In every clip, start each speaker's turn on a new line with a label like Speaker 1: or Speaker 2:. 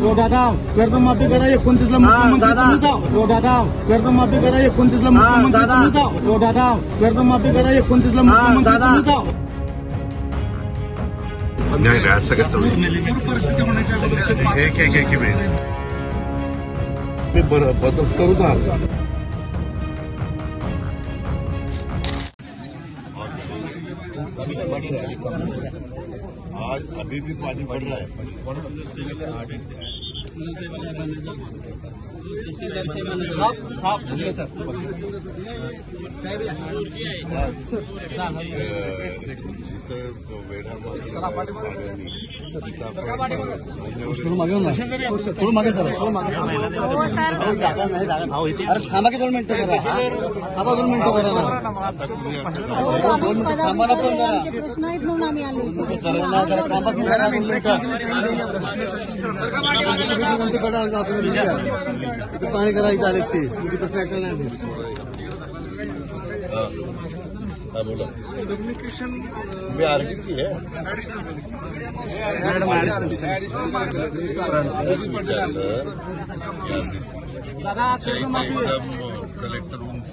Speaker 1: हो दादा कर्जमाफी करा 29ला मुख्यमंत्री तुम्ही जा. हो दादा कर्जमाफी करा 29ला मुख्यमंत्री तुम्ही जा. हो दादा कर्जमाफी करा 29ला मुख्यमंत्री तुम्ही जा.
Speaker 2: नाही असं कसं
Speaker 1: परिस्थिती होण्याच्या अगोदर
Speaker 2: एक मिनिट मी मदत करू ना. आज अभी भी पानी बढ़ रहा है.
Speaker 1: अरे थांबा की 2 मिनिटं करा. थांबा 2 मिनिटं करा
Speaker 3: प्रश्न आहेत म्हणून आम्ही आलो.
Speaker 1: थांबा की जरा 2 मिनिटं पाणी करायचं आले ते किती प्रश्न ऐकलं नाही.
Speaker 2: बोला मी आरटीसी है कलेक्टर उंच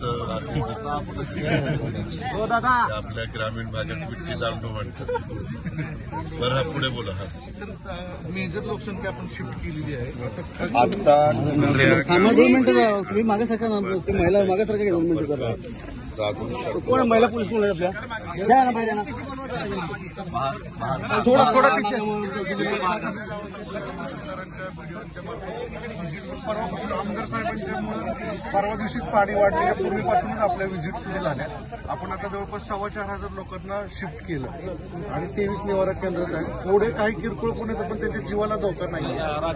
Speaker 1: हो दादा
Speaker 2: आपल्या ग्रामीण भागात विट्टी दांडू म्हणतात. बरं पुढे बोला.
Speaker 1: सर मेजर लोकसंख्या आपण शिफ्ट केलेली आहे
Speaker 2: आता
Speaker 1: 2 मिनिटं तुम्ही मागे सरका ना. महिला मागे सरका 2 मिनिटं करा. कोण महिला पोलीस कोण आहे आपल्या द्या ना पाहिजे ना थोडा पिछे. आमदार साहेबांच्यामुळे परवा दिवशी पाणी वाढलेल्या पूर्वीपासूनच आपल्या व्हिजिट सुरू झाल्या. आपण आता जवळपास 4,500 लोकांना शिफ्ट केलं आणि 23 निवारा केंद्रात आहे. थोडे काही किरकोळ पण येतं पण त्यांच्या जीवाला धोका नाही.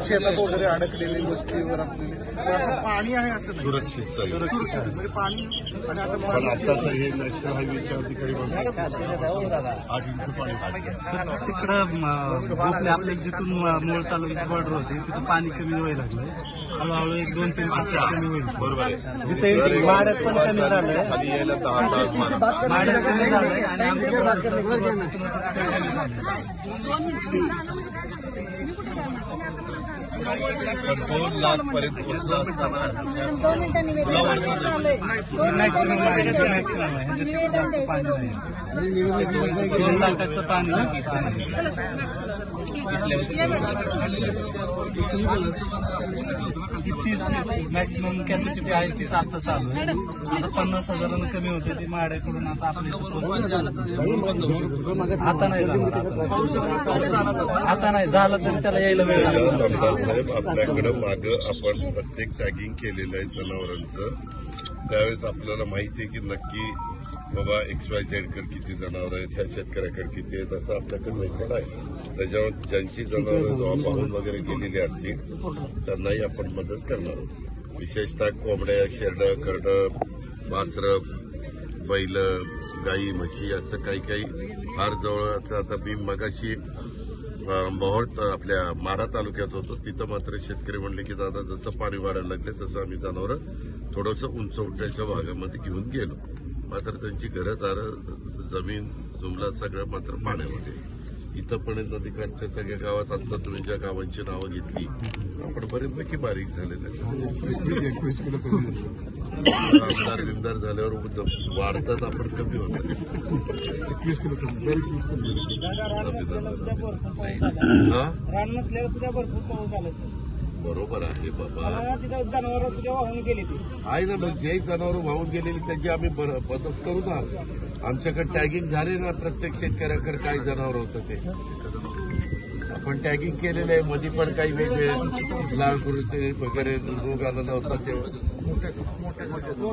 Speaker 1: शेतात वगैरे अडकलेले वस्तीवर असलेले असं पाणी आहे असं नाही. सुरक्षित म्हणजे पाणी. आणि
Speaker 2: आता तर हे नॅशनल हायवेचे अधिकारी म्हणतात 8 इंच पाणी वाढलं.
Speaker 1: तिकडं आपल्या जिथून मूळ तालुक्याची बॉर्डर होती तिथं पाणी कमी व्हायला लागलं. हळूहळू 1-2-3 कमी होईल.
Speaker 2: बरोबर आहे.
Speaker 1: जिथे भाड्यात पण कमी झालंय.
Speaker 2: खाली यायला 10
Speaker 1: भाड्यात कमी झालंय आणि आमच्या
Speaker 2: 2 लाख पर्यंत पोहोचला असताना
Speaker 3: 2 मिनिटं निवेदन चालूय. 2
Speaker 1: लाखाचं पाणी मॅक्सिमम कॅपॅसिटी आहे ती 700 चालू आहे. आता 50,000 कमी होते ती माड्याकडून आता आपल्या आता नाही आता नाही झालं तरी त्याला यायला वेळ लागला.
Speaker 2: आमदार साहेब आपल्याकडे मागं आपण प्रत्येक टॅगिंग केलेलं आहे जनावरांचं. त्यावेळेस आपल्याला माहिती आहे की नक्की बाबा XYZ कडे किती जनावर आहेत ह्या शेतकऱ्याकडे किती आहेत असं आपल्याकडे रेकॉर्ड आहे. त्याच्यावर ज्यांची जनावरं वाहून वगैरे गेलेली असतील त्यांनाही आपण मदत करणार आहोत. विशेषतः कोंबड्या शेरडं करडं वासरं बैल गाई म्हशी असं काही काही फार जवळ असं. आता मी मगाशी मोहोळ आपल्या माढा तालुक्यात होतो. तिथं मात्र शेतकरी म्हणले की दादा जसं पाणी वाढायला लागले तसं आम्ही जनावरं थोडंसं उंच उंचाच्या भागामध्ये घेऊन गेलो. मात्र त्यांची घरदारं जमीन जुमला सगळं मात्र पाण्यामध्ये. इथं पण नदीकाठच्या सगळ्या गावात आता तुम्ही ज्या गावांची नावं घेतली आपण बरेचपैकी बारीक झालेले. आमदार बिमदार झाल्यावर वाढतात आपण कमी होतात.
Speaker 1: 21 किलोमीटर रान नसल्यावर सुद्धा भरपूर पाऊस झाला सर.
Speaker 2: बरोबर आहे बाबा.
Speaker 1: तिथं जनावर सुद्धा वाहून गेली ती
Speaker 2: आहे ना. मग जे जनावर वाहून गेलेली त्याची आम्ही मदत करू ना. आमच्याकडे टॅगिंग झाले ना प्रत्येक शेतकऱ्याकडे काही जनावर होतं ते आपण टॅगिंग केलेलं आहे. मध्ये पण काही वेगळे लाल कुर्ते वगैरे रोग आला नव्हता तेव्हा.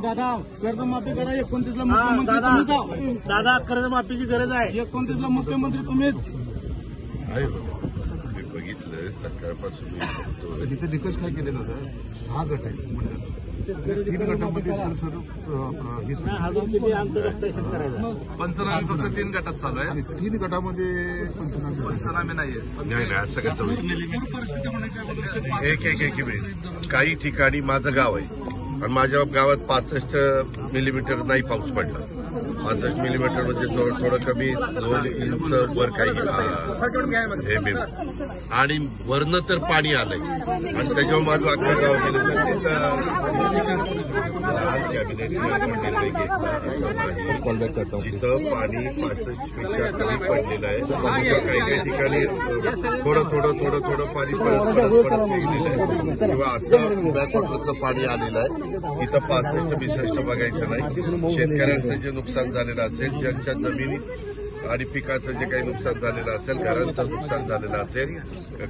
Speaker 1: दादा कर्जमाफी करा 29ला मुख्यमंत्री तुम्ही जा. दादा कर्जमाफीची गरज आहे 29ला मुख्यमंत्री तुम्हीच
Speaker 2: आहे. मी बघितलं सकाळपासून मी बघतो.
Speaker 4: तिथे निकष काय केलेला होता 6 गट आहेत. 3 गटामध्ये
Speaker 1: पंचनामे 3 गटात चालू आहे
Speaker 4: आणि 3 गटामध्ये
Speaker 1: पंचनामे नाहीये.
Speaker 2: नाही असं कसं
Speaker 1: परिस्थिती होण्याच्या अगोदर
Speaker 2: एक मिनिट. काही ठिकाणी माझं गाव आहे आणि माझ्या गावात 65 मिलीमीटर नाही पाऊस पडला. 65 मिलीमीटर म्हणजे थोडं कमी 2 इंच वर काही आणि वरनं तर पाणी आलंय आणि त्याच्यावर माझं अख्खा गाव गेलं तर तिथं कॅबिनेट निर्णय घेतला असं नाही. जिथं पाणी 65 पेक्षा कमी पडलेलं आहे काही ठिकाणी थोडं पाणी परत गेलेलं आहे किंवा असं बॅकवॉटरचं पाणी आलेलं आहे तिथं 65 बघायचं नाही. शेतकऱ्यांचं जे नुकसान झालेलं असेल, ज्यांच्या जमिनी आणि पिकाचं जे काही नुकसान झालेलं असेल, घरांचं नुकसान झालेलं असेल,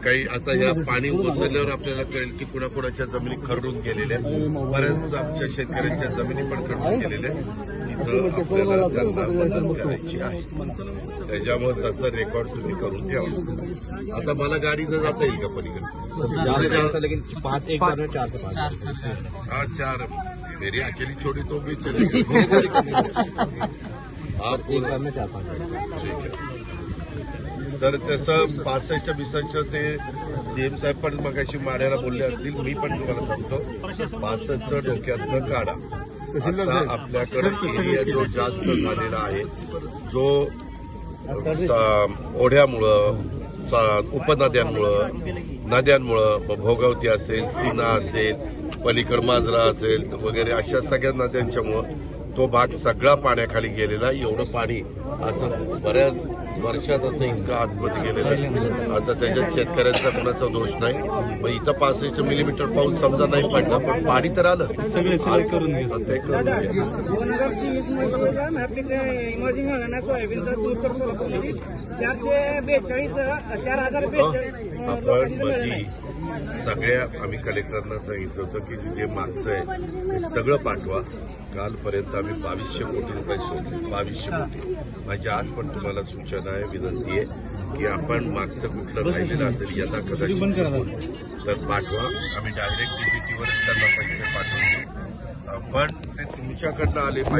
Speaker 2: काही आता या पाणी उचलल्यावर आपल्याला कळेल की कुणाकुणाच्या जमिनी खरडून गेलेल्या बऱ्याच आमच्या शेतकऱ्यांच्या जमिनी पण खरडून गेलेल्या तिथं आपल्याला त्यांना मदत करायची आहे. त्याच्यामुळे तसं रेकॉर्ड तुम्ही करून द्यावं. आता मला गाडीनं जाता येईल का पलीकडे? 4 मेरी अकेली छोटी तो भी चलेगी. आप ठीक आहे. तर तसं 65 ते सीएम साहेब पण मगाशी माड्याला बोलले असतील. मी पण तुम्हाला सांगतो 65चं डोक्यातनं काढा. आता आपल्याकडे एरिया जो जास्त झालेला आहे, जो ओढ्यामुळं, उपनद्यांमुळं, नद्यांमुळं, भोगावती असेल, सीना असेल, पलीकड मांजरा असेल वगैरे अशा सगळ्या नद्यांच्यामुळं तो भाग सगळा पाण्याखाली गेलेला. एवढं पाणी असं बऱ्याच वर्षात असं इतकं आतमध्ये गेलेलं आहे. आता त्याच्यात शेतकऱ्यांचा कुणाचा दोष नाही. मग इथं 65 मिलीमीटर पाऊस समजा नाही पडला पण पाणी तर आलं. सगळे सोय करून घेतलं. ते करून आपण मधी सगळ्या आम्ही कलेक्टरांना सांगितलं होतं की जे मागचं आहे ते सगळं पाठवा. कालपर्यंत आम्ही 2200 कोटी रुपये सोडले. 2200 कोटी. माझी आज पण तुम्हाला सूचना आहे, विनंती आहे की आपण मागचं कुठलं राहिलेलं असेल यदा कदाचित तर पाठवा. आम्ही डायरेक्ट डीबीटीवरच त्यांना पैसे पाठवतो. पण ते तुमच्याकडनं आले पाहिजे.